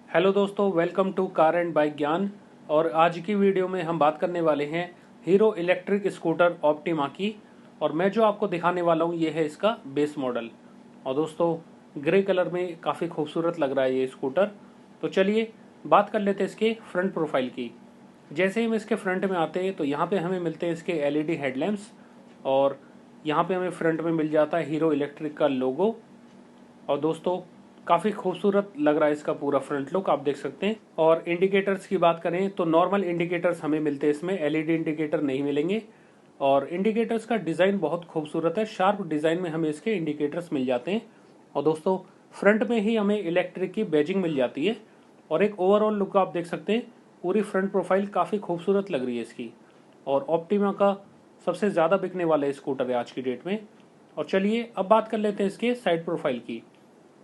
Hello दोस्तों, welcome to car and bike Gyan. और आज की वीडियो में हम बात करने वाले हैं हीरो इलेक्ट्रिक स्कूटर ऑप्टिमा की। और मैं जो आपको दिखाने वाला हूँ ये है इसका बेस मॉडल। और दोस्तों, ग्रे कलर में काफ़ी खूबसूरत लग रहा है ये स्कूटर। तो चलिए बात कर लेते हैं इसके फ्रंट प्रोफाइल की। जैसे ही हम इसके फ्रंट में आते हैं तो यहाँ पे हमें मिलते हैं इसके एलईडी हेडलैम्प्स। और यहाँ पे हमें फ्रंट में मिल जाता है हीरो इलेक्ट्रिक का लोगो। और दोस्तों, काफ़ी खूबसूरत लग रहा है इसका पूरा फ्रंट लुक, आप देख सकते हैं। और इंडिकेटर्स की बात करें तो नॉर्मल इंडिकेटर्स हमें मिलते हैं, इसमें एलईडी इंडिकेटर नहीं मिलेंगे। और इंडिकेटर्स का डिज़ाइन बहुत खूबसूरत है, शार्प डिज़ाइन में हमें इसके इंडिकेटर्स मिल जाते हैं। और दोस्तों, फ्रंट में ही हमें इलेक्ट्रिक की बैजिंग मिल जाती है। और एक ओवरऑल लुक आप देख सकते हैं, पूरी फ्रंट प्रोफाइल काफ़ी खूबसूरत लग रही है इसकी। और ऑप्टिमा का सबसे ज़्यादा बिकने वाला स्कूटर है आज की डेट में। और चलिए अब बात कर लेते हैं इसके साइड प्रोफाइल की।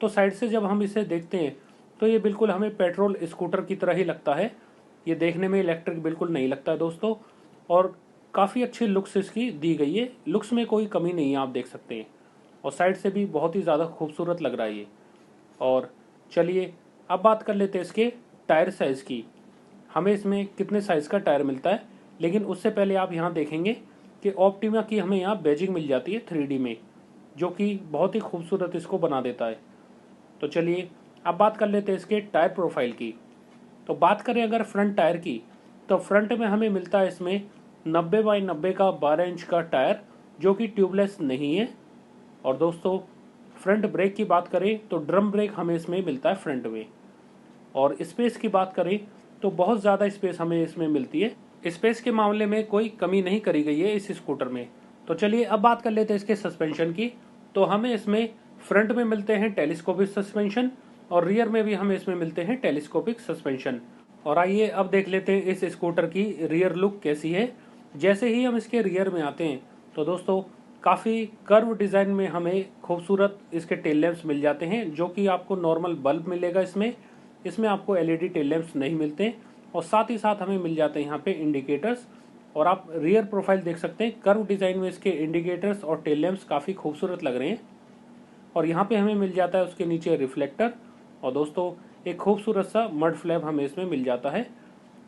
तो साइड से जब हम इसे देखते हैं तो ये बिल्कुल हमें पेट्रोल स्कूटर की तरह ही लगता है। ये देखने में इलेक्ट्रिक बिल्कुल नहीं लगता है दोस्तों। और काफ़ी अच्छी लुक्स इसकी दी गई है, लुक्स में कोई कमी नहीं है, आप देख सकते हैं। और साइड से भी बहुत ही ज़्यादा खूबसूरत लग रहा है ये। और चलिए अब बात कर लेते हैं इसके टायर साइज़ की। हमें इसमें कितने साइज़ का टायर मिलता है, लेकिन उससे पहले आप यहाँ देखेंगे कि ऑप्टिमा की हमें यहाँ बैजिंग मिल जाती है 3D में, जो कि बहुत ही खूबसूरत इसको बना देता है। तो चलिए अब बात कर लेते हैं इसके टायर प्रोफाइल की। तो बात करें अगर फ्रंट टायर की, तो फ्रंट में हमें मिलता है इसमें 90x90 का 12 इंच का टायर, जो कि ट्यूबलेस नहीं है। और दोस्तों, फ्रंट ब्रेक की बात करें तो ड्रम ब्रेक हमें इसमें मिलता है फ्रंट में। और स्पेस की बात करें तो बहुत ज़्यादा स्पेस हमें इसमें मिलती है, स्पेस के मामले में कोई कमी नहीं करी गई है इस स्कूटर में। तो चलिए अब बात कर लेते हैं इसके सस्पेंशन की। तो हमें इसमें फ्रंट में मिलते हैं टेलीस्कोपिक सस्पेंशन, और रियर में भी हमें इसमें मिलते हैं टेलीस्कोपिक सस्पेंशन। और आइए अब देख लेते हैं इस स्कूटर की रियर लुक कैसी है। जैसे ही हम इसके रियर में आते हैं तो दोस्तों, काफ़ी कर्व डिज़ाइन में हमें खूबसूरत इसके टेल लैंप्स मिल जाते हैं, जो कि आपको नॉर्मल बल्ब मिलेगा इसमें। इसमें आपको एलईडी टेल लैंप्स नहीं मिलते। और साथ ही साथ हमें मिल जाते हैं यहाँ पे इंडिकेटर्स। और आप रियर प्रोफाइल देख सकते हैं, कर्व डिज़ाइन में इसके इंडिकेटर्स और टेल लैंप्स काफ़ी खूबसूरत लग रहे हैं। और यहाँ पे हमें मिल जाता है उसके नीचे रिफ्लेक्टर। और दोस्तों, एक खूबसूरत सा मड फ्लैप हमें इसमें मिल जाता है।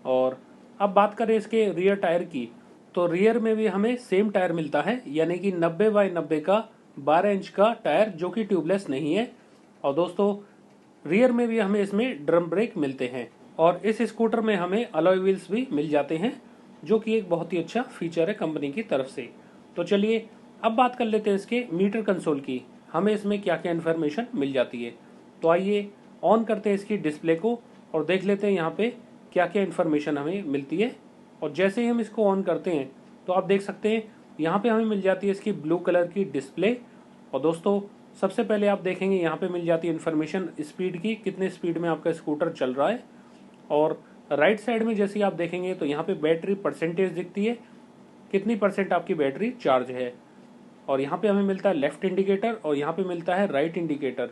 और अब बात करें इसके रियर टायर की, तो रियर में भी हमें सेम टायर मिलता है, यानी कि 90x90 का 12 इंच का टायर, जो कि ट्यूबलेस नहीं है। और दोस्तों, रियर में भी हमें इसमें ड्रम ब्रेक मिलते हैं। और इस स्कूटर में हमें अलॉय व्हील्स भी मिल जाते हैं, जो कि एक बहुत ही अच्छा फीचर है कंपनी की तरफ से। तो चलिए अब बात कर लेते हैं इसके मीटर कंसोल की, हमें इसमें क्या क्या इन्फॉर्मेशन मिल जाती है। तो आइए ऑन करते हैं इसकी डिस्प्ले को और देख लेते हैं यहाँ पे क्या क्या इन्फॉर्मेशन हमें मिलती है। और जैसे ही हम इसको ऑन करते हैं तो आप देख सकते हैं यहाँ पे हमें मिल जाती है इसकी ब्लू कलर की डिस्प्ले। और दोस्तों, सबसे पहले आप देखेंगे यहाँ पे मिल जाती है इन्फॉर्मेशन स्पीड की, कितने स्पीड में आपका स्कूटर चल रहा है। और राइट साइड में जैसे आप देखेंगे तो यहाँ पे बैटरी परसेंटेज दिखती है, कितनी परसेंट आपकी बैटरी चार्ज है। और यहाँ पे हमें मिलता है लेफ्ट इंडिकेटर, और यहाँ पे मिलता है राइट इंडिकेटर।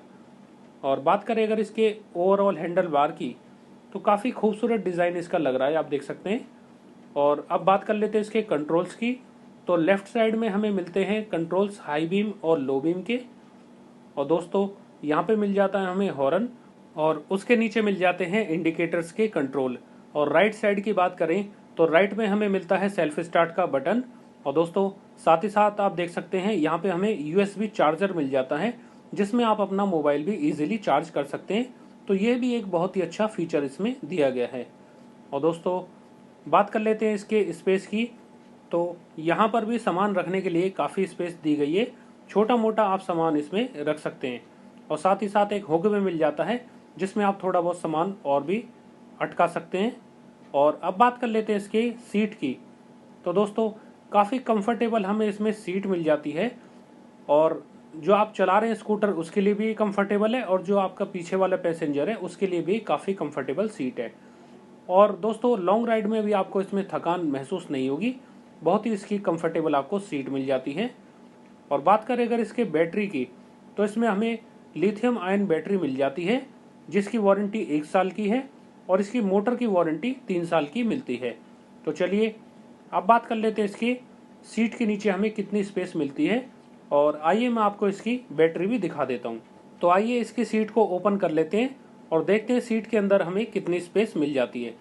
और बात करें अगर इसके ओवरऑल हैंडल बार की, तो काफ़ी खूबसूरत डिज़ाइन इसका लग रहा है, आप देख सकते हैं। और अब बात कर लेते हैं इसके कंट्रोल्स की। तो लेफ्ट साइड में हमें मिलते हैं कंट्रोल्स हाई बीम और लो बीम के। और दोस्तों, यहाँ पे मिल जाता है हमें हॉर्न, और उसके नीचे मिल जाते हैं इंडिकेटर्स के कंट्रोल। और राइट साइड की बात करें तो राइट में हमें मिलता है सेल्फ स्टार्ट का बटन। और दोस्तों, साथ ही साथ आप देख सकते हैं यहाँ पे हमें यूएसबी चार्जर मिल जाता है, जिसमें आप अपना मोबाइल भी इजीली चार्ज कर सकते हैं। तो ये भी एक बहुत ही अच्छा फीचर इसमें दिया गया है। और दोस्तों, बात कर लेते हैं इसके स्पेस की। तो यहाँ पर भी सामान रखने के लिए काफ़ी स्पेस दी गई है, छोटा मोटा आप सामान इसमें रख सकते हैं। और साथ ही साथ एक हुक में मिल जाता है, जिसमें आप थोड़ा बहुत सामान और भी अटका सकते हैं। और अब बात कर लेते हैं इसके सीट की। तो दोस्तों, काफ़ी कंफर्टेबल हमें इसमें सीट मिल जाती है। और जो आप चला रहे हैं स्कूटर उसके लिए भी कंफर्टेबल है, और जो आपका पीछे वाला पैसेंजर है उसके लिए भी काफ़ी कंफर्टेबल सीट है। और दोस्तों, लॉन्ग राइड में भी आपको इसमें थकान महसूस नहीं होगी, बहुत ही इसकी कंफर्टेबल आपको सीट मिल जाती है। और बात करें अगर इसके बैटरी की, तो इसमें हमें लिथियम आयन बैटरी मिल जाती है, जिसकी वारंटी 1 साल की है। और इसकी मोटर की वारंटी 3 साल की मिलती है। तो चलिए अब बात कर लेते हैं इसकी सीट के नीचे हमें कितनी स्पेस मिलती है। और आइए मैं आपको इसकी बैटरी भी दिखा देता हूँ। तो आइए इसकी सीट को ओपन कर लेते हैं और देखते हैं सीट के अंदर हमें कितनी स्पेस मिल जाती है।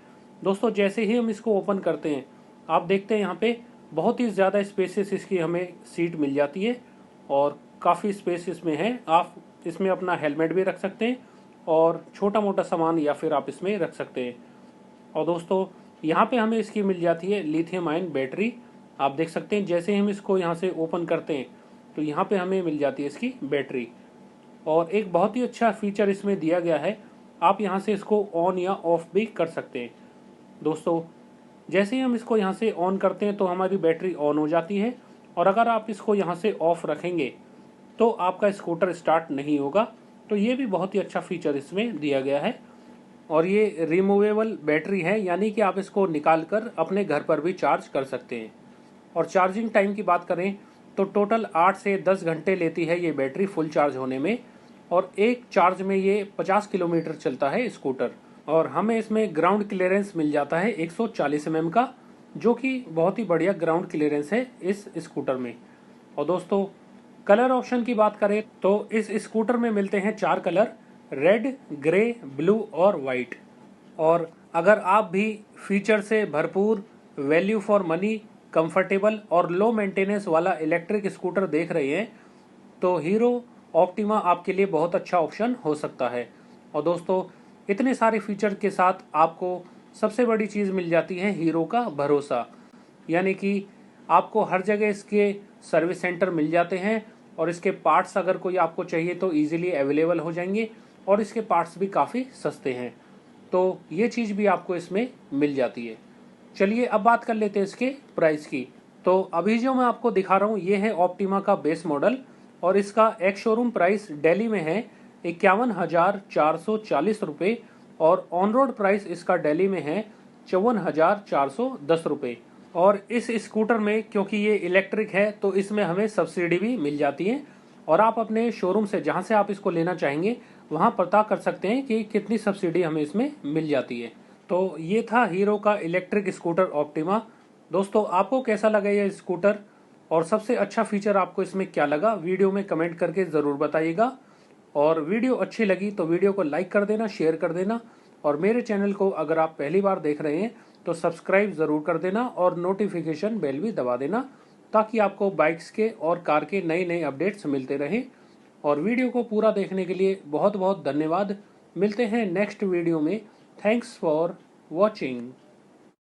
दोस्तों जैसे ही हम इसको ओपन करते हैं आप देखते हैं यहाँ पे बहुत ही ज़्यादा स्पेसेस इसकी हमें सीट मिल जाती है और काफ़ी स्पेस इसमें है। आप इसमें अपना हेलमेट भी रख सकते हैं और छोटा मोटा सामान या फिर आप इसमें रख सकते हैं। और दोस्तों यहाँ पे हमें इसकी मिल जाती है लिथियम आयन बैटरी। आप देख सकते हैं जैसे ही हम इसको यहाँ से ओपन करते हैं तो यहाँ पे हमें मिल जाती है इसकी बैटरी। और एक बहुत ही अच्छा फीचर इसमें दिया गया है, आप यहाँ से इसको ऑन या ऑफ भी कर सकते हैं। दोस्तों जैसे ही हम इसको यहाँ से ऑन करते हैं तो हमारी बैटरी ऑन हो जाती है और अगर आप इसको यहाँ से ऑफ रखेंगे तो आपका स्कूटर स्टार्ट नहीं होगा। तो ये भी बहुत ही अच्छा फीचर इसमें दिया गया है। और ये रिमूवेबल बैटरी है, यानी कि आप इसको निकाल कर अपने घर पर भी चार्ज कर सकते हैं। और चार्जिंग टाइम की बात करें तो टोटल 8 से 10 घंटे लेती है ये बैटरी फुल चार्ज होने में और एक चार्ज में ये 50 किलोमीटर चलता है स्कूटर। और हमें इसमें ग्राउंड क्लियरेंस मिल जाता है 140 mm का, जो कि बहुत ही बढ़िया ग्राउंड क्लियरेंस है इस स्कूटर में। और दोस्तों कलर ऑप्शन की बात करें तो इस स्कूटर में मिलते हैं 4 कलर, रेड, ग्रे, ब्लू और वाइट। और अगर आप भी फीचर से भरपूर, वैल्यू फॉर मनी, कंफर्टेबल और लो मेंटेनेंस वाला इलेक्ट्रिक स्कूटर देख रहे हैं तो हीरो ऑप्टिमा आपके लिए बहुत अच्छा ऑप्शन हो सकता है। और दोस्तों इतने सारे फीचर के साथ आपको सबसे बड़ी चीज़ मिल जाती है हीरो का भरोसा, यानी कि आपको हर जगह इसके सर्विस सेंटर मिल जाते हैं और इसके पार्ट्स अगर कोई आपको चाहिए तो इजीली अवेलेबल हो जाएंगे और इसके पार्ट्स भी काफ़ी सस्ते हैं। तो ये चीज़ भी आपको इसमें मिल जाती है। चलिए अब बात कर लेते हैं इसके प्राइस की। तो अभी जो मैं आपको दिखा रहा हूँ ये है ऑप्टिमा का बेस मॉडल और इसका एक शोरूम प्राइस दिल्ली में है 51,440 रुपये और ऑन रोड प्राइस इसका दिल्ली में है 54,410 रुपये। और इस स्कूटर में क्योंकि ये इलेक्ट्रिक है तो इसमें हमें सब्सिडी भी मिल जाती है और आप अपने शोरूम से जहां से आप इसको लेना चाहेंगे वहां पता कर सकते हैं कि कितनी सब्सिडी हमें इसमें मिल जाती है। तो ये था हीरो का इलेक्ट्रिक स्कूटर ऑप्टिमा। दोस्तों आपको कैसा लगा ये स्कूटर और सबसे अच्छा फीचर आपको इसमें क्या लगा, वीडियो में कमेंट करके ज़रूर बताइएगा। और वीडियो अच्छी लगी तो वीडियो को लाइक कर देना, शेयर कर देना और मेरे चैनल को अगर आप पहली बार देख रहे हैं तो सब्सक्राइब ज़रूर कर देना और नोटिफिकेशन बेल भी दबा देना ताकि आपको बाइक्स के और कार के नए नए अपडेट्स मिलते रहें। और वीडियो को पूरा देखने के लिए बहुत बहुत धन्यवाद। मिलते हैं नेक्स्ट वीडियो में। Thanks for watching.